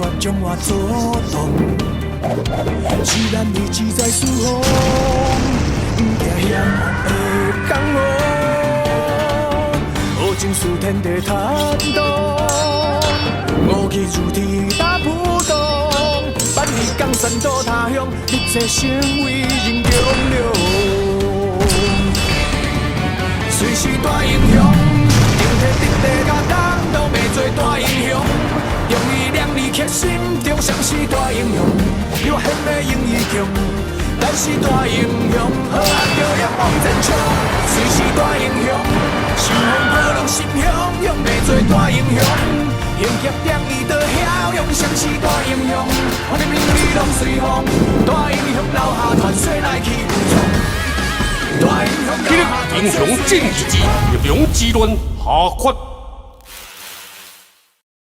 法将我阻挡。既然你志在四方，不惊险恶的江湖，好情似天地贪图，武器如铁打不动。万里江山渡他乡，立志成为英雄了。虽是大英雄，顶替直地甲担当袂做大英雄。用意两字刻心中，谁是大英雄？有显的英义强，咱是大英雄。好汉着勇往前冲，虽是大英雄，心风破浪心汹涌，袂做大英雄。用侠两字着骁勇，谁是大英雄？我的名利拢随风，大英雄留下传说来去武装。大英雄留下传说。英雄正义，英雄之论下决。